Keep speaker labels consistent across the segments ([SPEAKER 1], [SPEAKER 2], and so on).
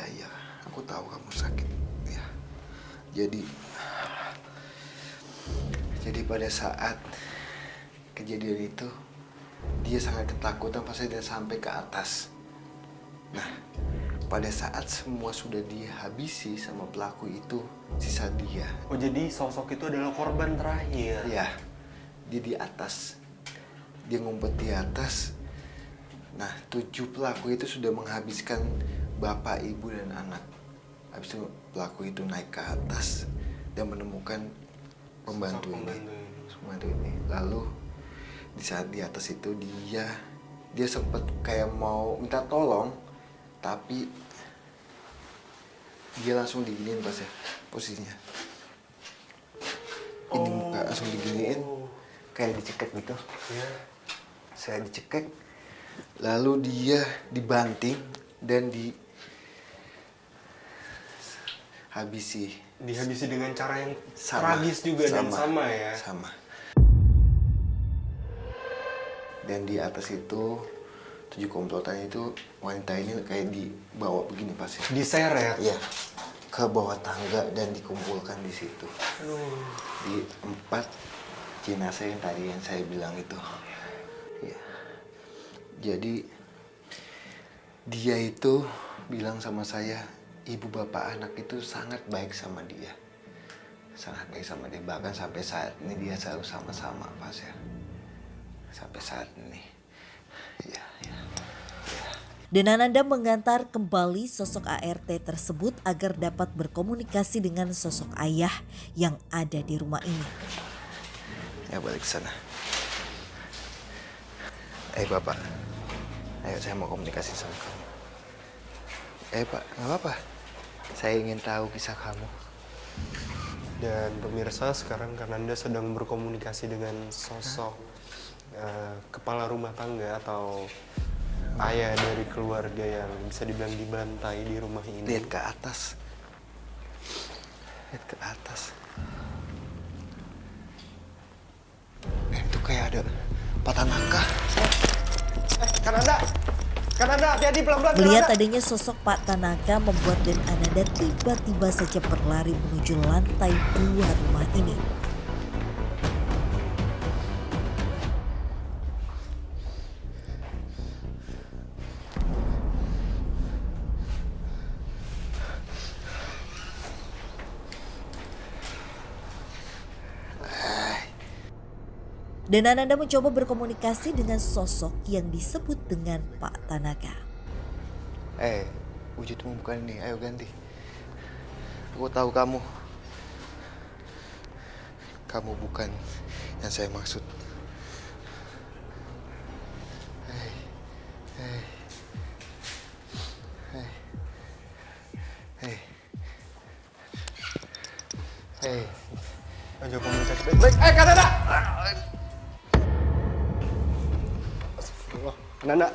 [SPEAKER 1] Iya, aku tahu kamu sakit. Ya. Jadi pada saat kejadian itu, dia sangat ketakutan pas dia sampai ke atas. Nah, pada saat semua sudah dihabisi sama pelaku itu, sisa dia.
[SPEAKER 2] Oh, jadi sosok itu adalah korban terakhir?
[SPEAKER 1] Ya, dia di atas. Dia ngumpet di atas. Nah, 7 pelaku itu sudah menghabiskan bapak, ibu, dan anak. Habis itu pelaku itu naik ke atas dan menemukan pembantu ini. Lalu di saat di atas itu dia sempat kayak mau minta tolong, tapi dia langsung diginiin pas ya posisinya. Ini muka langsung diginiin, kayak dicekek gitu.
[SPEAKER 2] Ya.
[SPEAKER 1] Saya dicekek, lalu dia dibanting dan
[SPEAKER 2] Dihabisi dengan cara yang tragis juga dan sama ya?
[SPEAKER 1] Sama. Dan di atas itu 7 komplotan itu, wanita ini kayak dibawa begini pasti.
[SPEAKER 2] Diseret?
[SPEAKER 1] Iya, ke bawah tangga dan dikumpulkan di situ. Di 4 jenazah yang tadi yang saya bilang itu. Ya. Jadi dia itu bilang sama saya, ibu bapak anak itu sangat baik sama dia. Sangat baik sama dia, bahkan sampai saat ini dia selalu sama-sama, Pak Sir. Sampai saat ini. Ya.
[SPEAKER 3] Dan Ananda mengantar kembali sosok ART tersebut agar dapat berkomunikasi dengan sosok ayah yang ada di rumah ini.
[SPEAKER 1] Ya, balik ke sana. Bapak. Ayo, saya mau komunikasi sama kamu. Pak, nggak apa-apa. Saya ingin tahu kisah kamu.
[SPEAKER 2] Dan pemirsa, sekarang Kananda sedang berkomunikasi dengan sosok kepala rumah tangga atau ayah dari keluarga yang bisa dibilang dibantai di rumah ini.
[SPEAKER 1] Lihat ke atas. Lihat ke atas. Itu kayak ada patah nangka.
[SPEAKER 2] Kananda, hati-hati, pelan-pelan.
[SPEAKER 3] Melihat adanya sosok Pak Tanaka membuat Dan Ananda tiba-tiba saja berlari menuju lantai 2 rumah ini. Dan Ananda mencoba berkomunikasi dengan sosok yang disebut dengan Pak Tanaka.
[SPEAKER 1] Wujudmu bukan ini, ayo ganti. Aku tahu kamu. Kamu bukan yang saya maksud.
[SPEAKER 2] Ayo komunikasi baik-baik. Kananda! Kananda.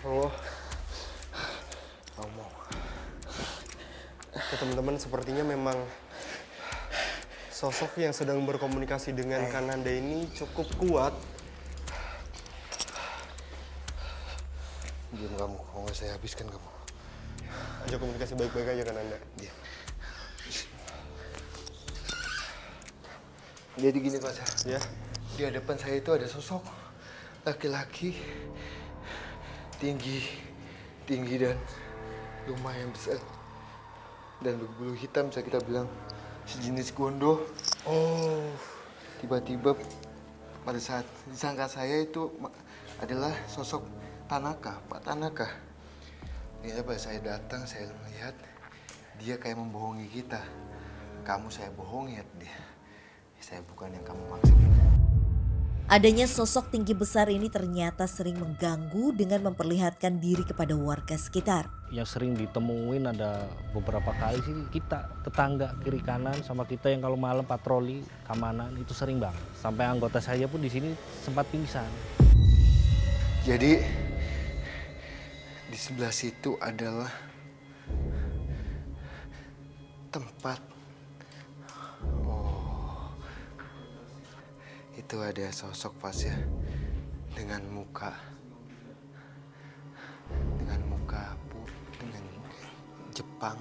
[SPEAKER 2] Oh. Teman-teman, sepertinya memang sosok yang sedang berkomunikasi dengan Kananda ini cukup kuat.
[SPEAKER 1] Diam kamu, kalau nggak saya habiskan kamu.
[SPEAKER 2] Aja komunikasi baik-baik aja Kananda.
[SPEAKER 1] Iya. Jadi gini Pak Sir.
[SPEAKER 2] Ya.
[SPEAKER 1] Di hadapan saya itu ada sosok laki-laki tinggi dan lumayan besar dan berbulu hitam, bisa kita bilang sejenis gondo.
[SPEAKER 2] Oh.
[SPEAKER 1] Tiba-tiba pada saat disangka saya itu adalah sosok Tanaka, Pak Tanaka. Ini pada saya datang, saya melihat dia kayak membohongi kita. Kamu saya bohongi dia. Saya bukan yang kamu maksud.
[SPEAKER 3] Adanya sosok tinggi besar ini ternyata sering mengganggu dengan memperlihatkan diri kepada warga sekitar.
[SPEAKER 4] Yang sering ditemuin ada beberapa kali sih kita, tetangga kiri kanan sama kita yang kalau malam patroli keamanan itu sering banget. Sampai anggota saya pun di sini sempat pingsan.
[SPEAKER 1] Jadi di sebelah situ adalah 4. Oh, itu ada sosok Fasya dengan muka dengan Jepang,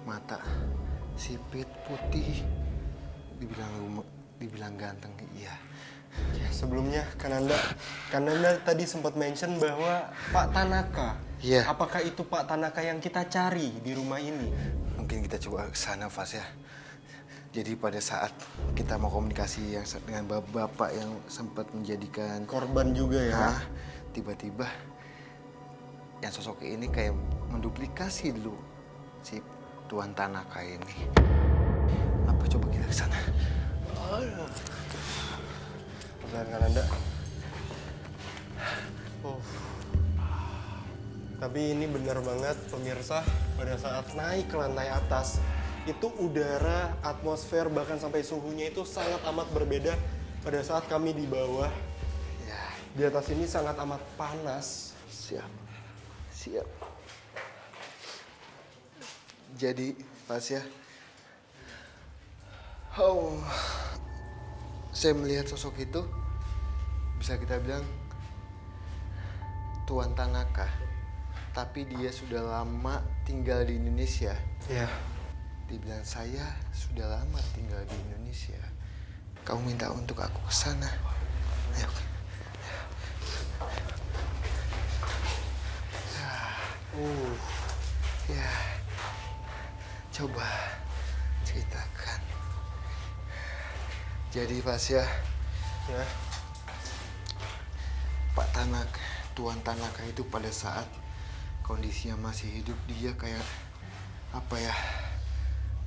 [SPEAKER 1] mata sipit putih, dibilang ganteng. Iya.
[SPEAKER 2] Ya, sebelumnya Kananda tadi sempat mention bahwa Pak Tanaka.
[SPEAKER 1] Iya.
[SPEAKER 2] Apakah itu Pak Tanaka yang kita cari di rumah ini?
[SPEAKER 1] Mungkin kita coba ke sana, Fasya. Jadi pada saat kita mau komunikasi dengan bapak yang sempat menjadikan
[SPEAKER 2] Korban juga ya?
[SPEAKER 1] Tiba-tiba yang sosok ini kayak menduplikasi dulu si Tuan Tanaka ini. Apa coba kita ke sana?
[SPEAKER 2] Perlahan Kananda. Oh. Tapi ini benar banget pemirsa, pada saat naik ke lantai atas, itu udara, atmosfer, bahkan sampai suhunya itu sangat amat berbeda pada saat kami di bawah.
[SPEAKER 1] Ya,
[SPEAKER 2] Di atas ini sangat amat panas.
[SPEAKER 1] siap. Jadi, Fasya, saya melihat sosok itu, bisa kita bilang Tuan Tanaka, tapi dia sudah lama tinggal di Indonesia.
[SPEAKER 2] Ya.
[SPEAKER 1] Dibilang saya sudah lama tinggal di Indonesia. Kau minta untuk aku ke sana. Ayo. Ya. Coba ceritakan. Jadi Fasya,
[SPEAKER 2] Ya.
[SPEAKER 1] Pak Tanaka, Tuan Tanaka itu pada saat kondisinya masih hidup, dia kayak apa ya?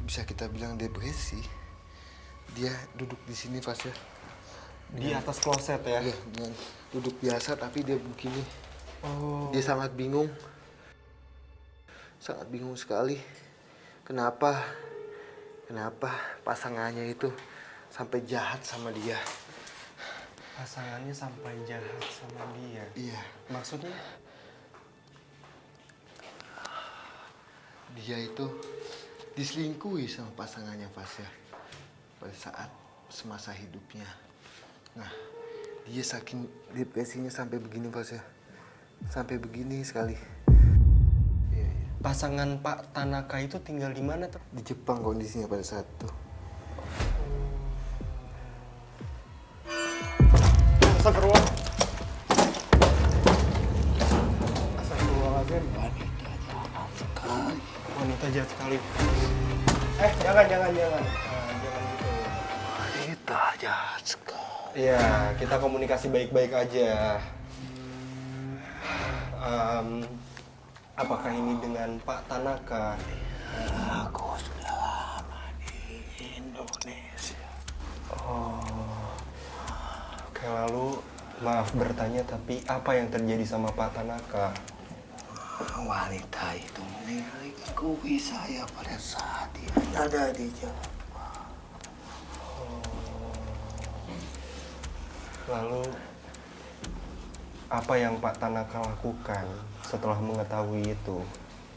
[SPEAKER 1] Bisa kita bilang depresi. Dia duduk di sini Fasya.
[SPEAKER 2] Di atas kloset ya?
[SPEAKER 1] Iya, dengan duduk biasa tapi dia begini.
[SPEAKER 2] Oh.
[SPEAKER 1] Dia sangat bingung. Sangat bingung sekali. Kenapa pasangannya itu sampai jahat sama dia?
[SPEAKER 2] Pasangannya sampai jahat sama dia.
[SPEAKER 1] Iya,
[SPEAKER 2] Maksudnya?
[SPEAKER 1] dia itu diselingkuhi sama pasangannya Fasya pada saat semasa hidupnya. Nah, dia saking depresinya sampai begini Fasya. Sampai begini sekali. Iya.
[SPEAKER 2] Pasangan Pak Tanaka itu tinggal di mana tuh?
[SPEAKER 1] Di Jepang kondisinya pada saat itu.
[SPEAKER 2] Astagfirullah. Astagfirullahaladzim. Wanita jahat sekali. Jangan. Jangan gitu.
[SPEAKER 1] Wanita jahat sekali.
[SPEAKER 2] Iya, kita komunikasi baik-baik aja. Apakah ini dengan Pak Tanaka?
[SPEAKER 1] Aku sudah lama di Indonesia.
[SPEAKER 2] Oke, lalu maaf bertanya, tapi apa yang terjadi sama Pak Tanaka?
[SPEAKER 1] Wanita itu memiliki saya pada saat dia ada di Jawa.
[SPEAKER 2] Lalu apa yang Pak Tanaka lakukan setelah mengetahui itu?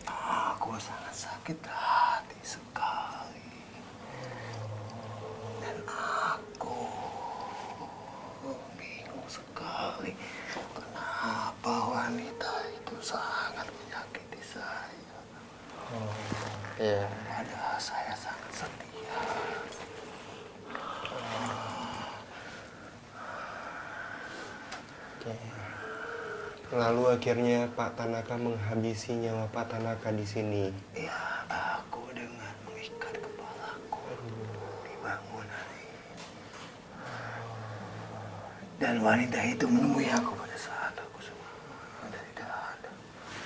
[SPEAKER 1] Aku sangat sakit hati sekali. Dan aku bingung sekali kenapa wanita itu sangat menyakiti saya.
[SPEAKER 2] Iya.
[SPEAKER 1] Padahal saya sangat setia.
[SPEAKER 2] Oke. Lalu akhirnya Pak Tanaka menghabisi nyawa Pak Tanaka di sini.
[SPEAKER 1] Ya, aku dengan mengikat kepalaku di bangunan ini. Dan wanita itu menemui aku pada saat aku sudah tidak ada.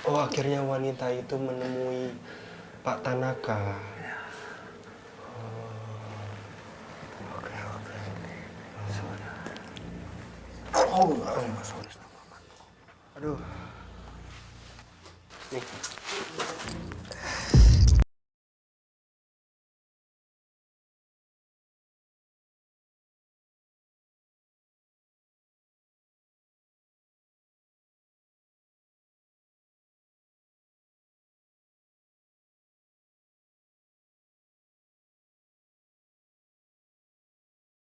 [SPEAKER 2] Oh, akhirnya wanita itu menemui Pak Tanaka.
[SPEAKER 1] Sorry.
[SPEAKER 2] Aduh. Nih.